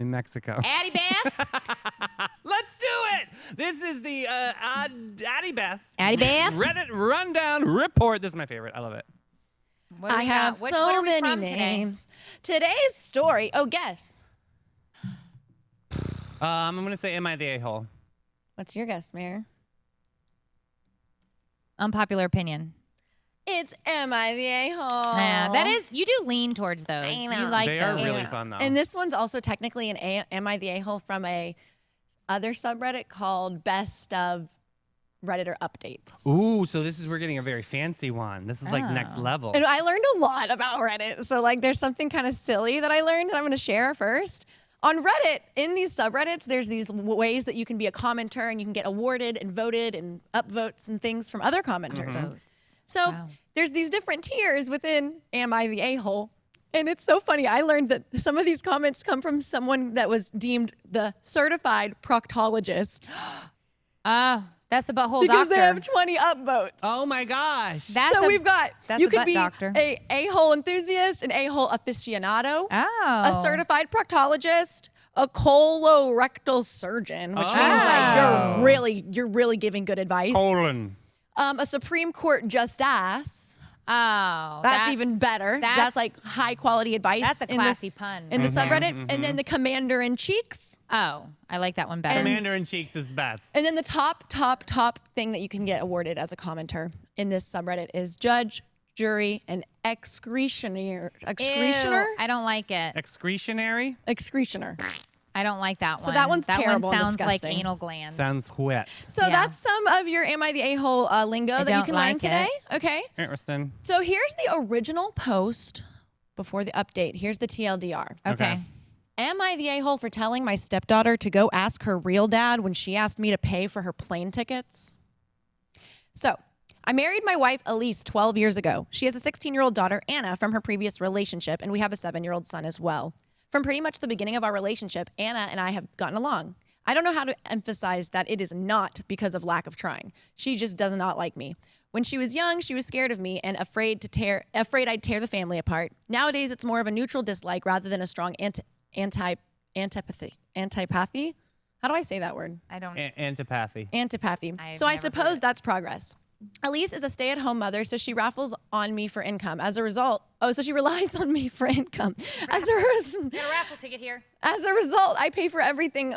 In Mexico. Ade Beth. Let's do it. This is the Ade Beth. Ade Beth. Reddit Rundown Report. This is my favorite. I love it. I have so many names. Today's story. Oh, guess. I'm going to say, am I the a-hole? What's your guess, Mayor? Unpopular opinion. It's Am I the A-hole? Yeah, that is, you do lean towards those. I know. You like They those. are really fun, though. And this one's also technically an Am I the A-hole from a other subreddit called Best of Redditor Updates. Ooh, so we're getting a very fancy one. This is like next level. And I learned a lot about Reddit. So like there's something kind of silly that I learned that I'm going to share first. On Reddit, in these subreddits, there's these ways that you can be a commenter and you can get awarded and voted and upvotes and things from other commenters. So there's these different tiers within Am I the A-hole? And it's so funny. I learned that some of these comments come from someone that was deemed the certified proctologist. That's the butthole because doctor. they have 20 upvotes. Oh my gosh. So we've got, that's you a could butt be doctor. a A-hole enthusiast, an A-hole aficionado, Oh. a certified proctologist, a colorectal surgeon, which means like you're really giving good advice. Colon. A Supreme Court justice. Oh. That's even better. That's like high quality advice. That's a classy pun. In the subreddit. And then the commander in cheeks. Oh, I like that one better. Commander in Cheeks is best. And then the top thing that you can get awarded as a commenter in this subreddit is judge, jury, and excretioner. Excretioner? Ew, I don't like it. Excretionary? Excretioner. I don't like that one. So that one's terrible That and one sounds like disgusting. anal gland. Sounds wet. So Yeah. that's some of your Am I the A-hole lingo that you don't can learn like today. it. Okay. Interesting. So here's the original post before the update. Here's the TLDR. Okay. Am I the a-hole for telling my stepdaughter to go ask her real dad when she asked me to pay for her plane tickets? So, I married my wife Elise 12 years ago. She has a 16-year-old daughter, Anna, from her previous relationship, and we have a 7-year-old son as well. From pretty much the beginning of our relationship, Anna and I have gotten along. I don't know how to emphasize that it is not because of lack of trying. She just does not like me. When she was young, she was scared of me and afraid I'd tear the family apart. Nowadays, it's more of a neutral dislike rather than a strong antipathy. Antipathy? How do I say that word? I don't. Antipathy. Antipathy. I've So I never heard suppose it. that's progress. Elise is a stay-at-home mother, so she raffles on me for income. As a result, so she relies on me for income. As Got a raffle ticket here. a result, I pay for everything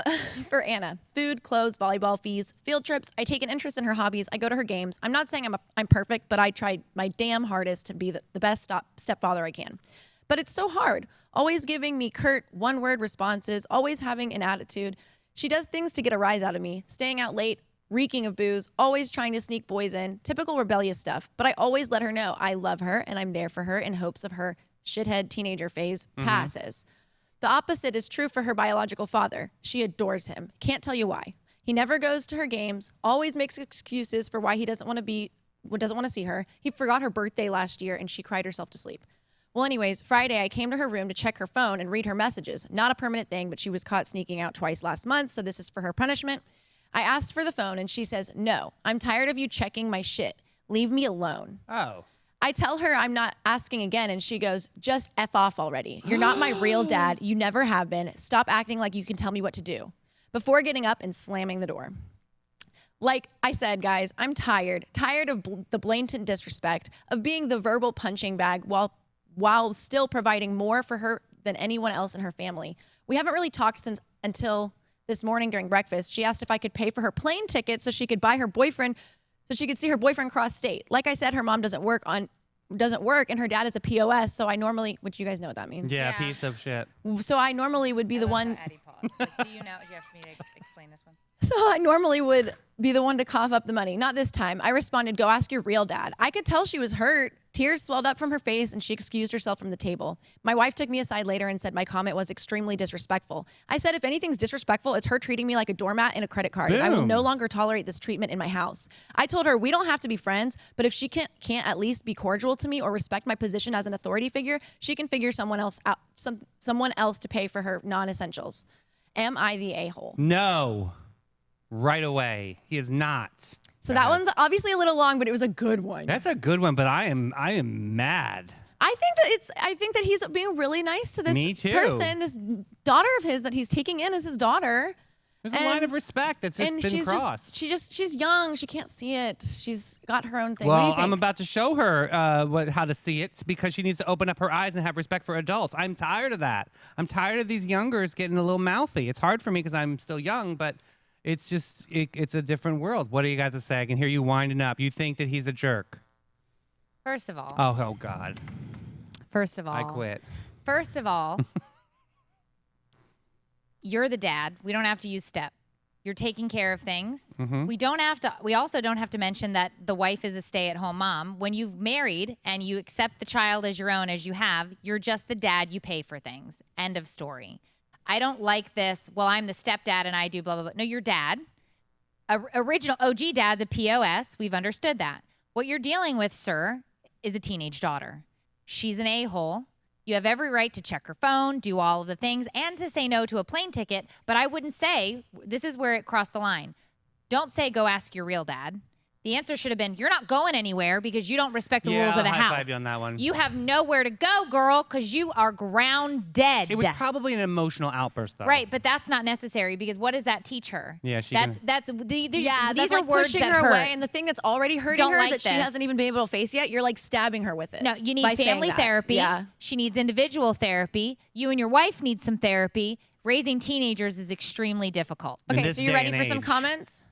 for Anna. Food, clothes, volleyball fees, field trips. I take an interest in her hobbies. I go to her games. I'm not saying I'm perfect, but I tried my damn hardest to be the best stepfather I can. But it's so hard. Always giving me curt, one-word responses, always having an attitude. She does things to get a rise out of me, staying out late, reeking of booze, always trying to sneak boys in, typical rebellious stuff. But I always let her know I love her and I'm there for her in hopes of her shithead teenager phase passes. The opposite is true for her biological father. She adores him. Can't tell you why. He never goes to her games, always makes excuses for why he doesn't want to see her. He forgot her birthday last year and she cried herself to sleep. Well, anyways, Friday, I came to her room to check her phone and read her messages. Not a permanent thing, but she was caught sneaking out twice last month, so this is for her punishment. I asked for the phone, and she says, no, I'm tired of you checking my shit. Leave me alone. Oh. I tell her I'm not asking again, and she goes, just F off already. You're not my real dad. You never have been. Stop acting like you can tell me what to do. Before getting up and slamming the door. Like I said, guys, I'm tired of the blatant disrespect, of being the verbal punching bag while still providing more for her than anyone else in her family. We haven't really talked until this morning during breakfast. She asked if I could pay for her plane ticket so she could buy her boyfriend, so she could see her boyfriend cross state. Like I said, her mom doesn't work and her dad is a POS, so I normally, which you guys know what that means. Yeah, piece of shit. So I normally would be the one. Addie pause. Like, do you know? You have for me to explain this one. So I normally would be the one to cough up the money. Not this time. I responded, go ask your real dad. I could tell she was hurt. Tears swelled up from her face and she excused herself from the table. My wife took me aside later and said my comment was extremely disrespectful. I said, if anything's disrespectful, it's her treating me like a doormat and a credit card. I will no longer tolerate this treatment in my house. I told her we don't have to be friends, but if she can't at least be cordial to me or respect my position as an authority figure, she can figure someone else out, someone else to pay for her non-essentials. Am I the a-hole? No. Right away. He is not. So that one's obviously a little long, but it was a good one. That's a good one, but I am mad. I think that he's being really nice to this Me too. person, this daughter of his that he's taking in as his daughter. There's a line of respect that's just been crossed. She's young. She can't see it. She's got her own thing. Well, what do you think? I'm about to show her how to see it because she needs to open up her eyes and have respect for adults. I'm tired of that. I'm tired of these youngers getting a little mouthy. It's hard for me because I'm still young, but it's just it's a different world. What do you guys to say? I can hear you winding up. You think that he's a jerk? First of all. Oh God. First of all. I quit. First of all. You're the dad. We don't have to use step. You're taking care of things. Mm-hmm. We also don't have to mention that the wife is a stay-at-home mom. When you've married and you accept the child as your own as you have, you're just the dad, you pay for things. End of story. I don't like this, well, I'm the stepdad and I do blah, blah, blah. No, you're dad. Original OG dad's a POS. We've understood that. What you're dealing with, sir, is a teenage daughter. She's an a-hole. You have every right to check her phone, do all of the things, and to say no to a plane ticket. But I wouldn't say, this is where it crossed the line. Don't say, go ask your real dad. The answer should have been, you're not going anywhere because you don't respect the rules of the I'll house. high-five you on that one. You have nowhere to go, girl, because you are ground dead. It was probably an emotional outburst, though. Right, but that's not necessary because what does that teach her? Yeah, these that's are like words pushing that her hurt. away, and the thing that's already hurting Don't her like that she this. hasn't even been able to face yet, you're like stabbing her with it. No, you by need saying family that. therapy. Yeah. She needs individual therapy. You and your wife need some therapy. Raising teenagers is extremely difficult. In Okay, this so you day ready and for some age. comments?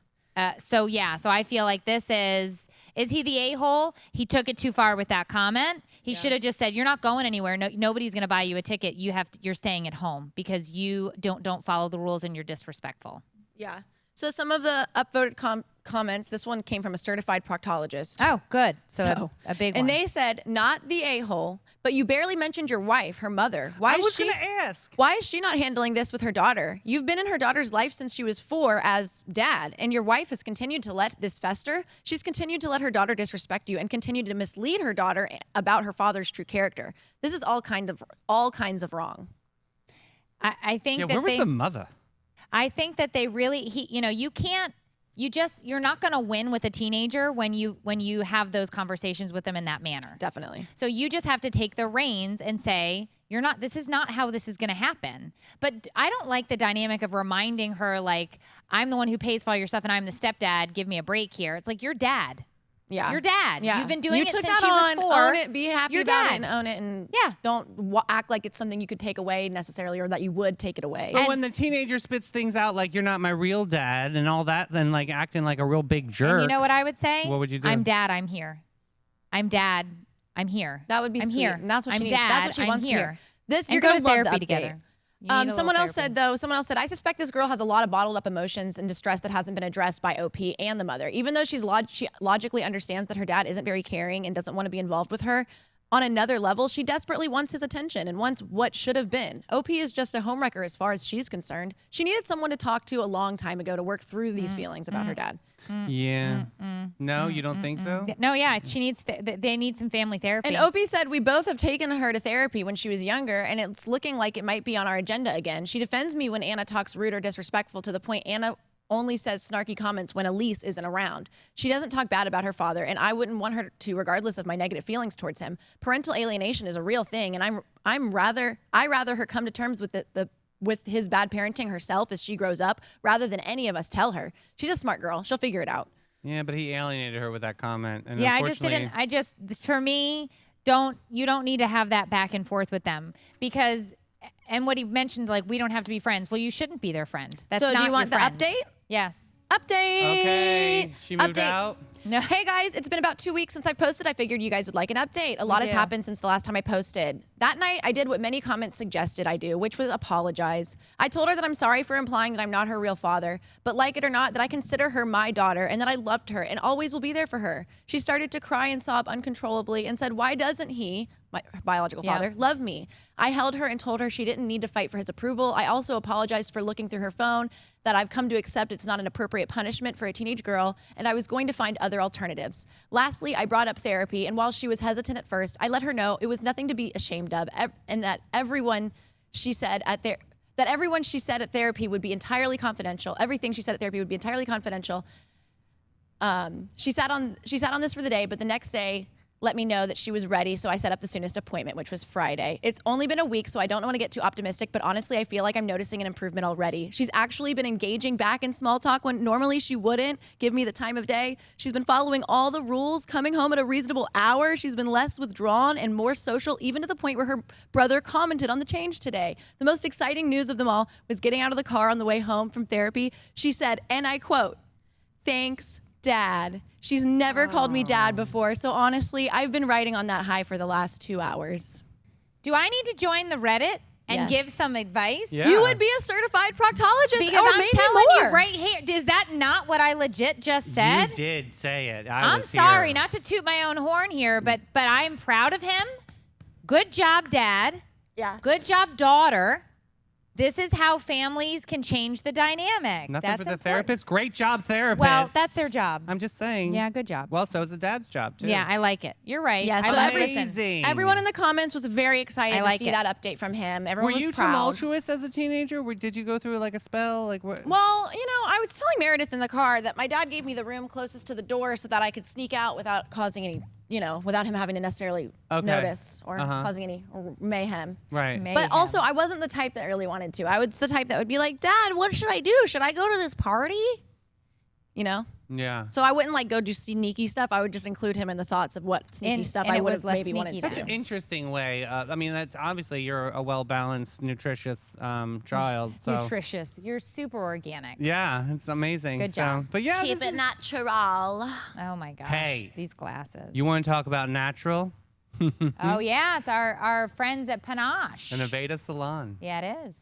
So I feel like this is he the a-hole? He took it too far with that comment. He should have just said, you're not going anywhere. No, nobody's going to buy you a ticket. You're staying at home because you don't follow the rules and you're disrespectful. Yeah. So some of the upvoted comments, this one came from a certified proctologist. Oh, good. So a big one. And they said, not the a-hole, but you barely mentioned your wife, her mother. I was going to ask. Why is she not handling this with her daughter? You've been in her daughter's life since she was 4 as dad, and your wife has continued to let this fester. She's continued to let her daughter disrespect you and continued to mislead her daughter about her father's true character. This is all kinds of wrong. I think Yeah, that where was the mother? I think that they really, you're not going to win with a teenager when you have those conversations with them in that manner. Definitely. So you just have to take the reins and say, this is not how this is going to happen. But I don't like the dynamic of reminding her, like, I'm the one who pays for all your stuff and I'm the stepdad. Give me a break here. It's like, you're dad. Yeah. Your dad. Yeah. You've been doing you it took since that she was on, 4. Own it, be happy Your about dad. it, and own it, and Yeah. don't act like it's something you could take away necessarily, or that you would take it away. But when the teenager spits things out like you're not my real dad and all that, then like acting like a real big jerk. And you know what I would say? What would you do? I'm dad. I'm here. I'm dad. I'm here. That would be I'm sweet. here. And that's what I'm she needs. dad. That's what she I'm wants here. to hear. This And you're go gonna to love therapy the update. together. You need a little Someone else therapy. said, I suspect this girl has a lot of bottled up emotions and distress that hasn't been addressed by OP and the mother. Even though she logically understands that her dad isn't very caring and doesn't want to be involved with her, on another level, she desperately wants his attention and wants what should have been. OP is just a homewrecker as far as she's concerned. She needed someone to talk to a long time ago to work through these feelings about her dad. Yeah. No, you don't think so? No, yeah, she needs. They need some family therapy. And OP said, we both have taken her to therapy when she was younger, and it's looking like it might be on our agenda again. She defends me when Anna talks rude or disrespectful, to the point Anna only says snarky comments when Elise isn't around. She doesn't talk bad about her father, and I wouldn't want her to, regardless of my negative feelings towards him. Parental alienation is a real thing, and I rather her come to terms with with his bad parenting herself as she grows up, rather than any of us tell her. She's a smart girl. She'll figure it out. Yeah, but he alienated her with that comment. And yeah, for me, you don't need to have that back and forth with them, because, and what he mentioned, like, we don't have to be friends. Well, you shouldn't be their friend. That's So not do you want your the friend. update? Yes. Update. Okay. She moved Update. out. No. Hey guys, it's been about 2 weeks since I posted. I figured you guys would like an update. A lot has do. happened since the last time I posted. That night, I did what many comments suggested I do, which was apologize. I told her that I'm sorry for implying that I'm not her real father, but like it or not, that I consider her my daughter and that I loved her and always will be there for her. She started to cry and sob uncontrollably and said, why doesn't he, my biological father, love me? I held her and told her she didn't need to fight for his approval. I also apologized for looking through her phone, that I've come to accept it's not an appropriate punishment for a teenage girl, and I was going to find other alternatives. Lastly, I brought up therapy, and while she was hesitant at first, I let her know it was nothing to be ashamed of, and that everyone she said at therapy would be entirely confidential. Everything she said at therapy would be entirely confidential. She sat on this for the day, but the next day, let me know that she was ready, so I set up the soonest appointment, which was Friday. It's only been a week, so I don't want to get too optimistic, but honestly, I feel like I'm noticing an improvement already. She's actually been engaging back in small talk when normally she wouldn't give me the time of day. She's been following all the rules, coming home at a reasonable hour. She's been less withdrawn and more social, even to the point where her brother commented on the change today. The most exciting news of them all was getting out of the car on the way home from therapy. She said, and I quote, "Thanks, Dad." She's never called me dad before, so honestly, I've been riding on that high for the last 2 hours. Do I need to join the Reddit and Yes. give some advice? Yeah. You would be a certified proctologist, Because or I'm maybe telling more. you right here, is that not what I legit just said? You did say it. I'm was sorry, here. not to toot my own horn here, but I'm proud of him. Good job, Dad. Yeah. Good job, daughter. This is how families can change the dynamic. Nothing That's for the important. therapist. Great job, therapist. Well, that's their job. I'm just saying. Yeah, good job. Well, so is the dad's job too. Yeah, I like it. You're right. Yeah, I so love every- listen. Everyone in the comments was very excited I to like see it. that update from him. Were Everyone was you proud. tumultuous as a teenager? Did you go through like a spell? Like what? Well, I was telling Meredith in the car that my dad gave me the room closest to the door so that I could sneak out without causing any, without him having to necessarily Okay. notice or Uh-huh. causing any mayhem. Right. But also, I wasn't the type that really wanted to. I was the type that would be like, Dad, what should I do? Should I go to this party? Yeah. So I wouldn't go do sneaky stuff. I would just include him in the thoughts of what sneaky stuff and I it would was have less maybe wanted sneaky to Such do. an interesting way. I mean, that's obviously you're a well-balanced, nutritious child. So Nutritious. You're super organic. yeah, it's amazing. Good So- job. But yeah, Keep this it is- natural. Oh my gosh. Hey. These glasses. You want to talk about natural? Oh yeah, it's our friends at Panache. An Aveda salon. Yeah, it is.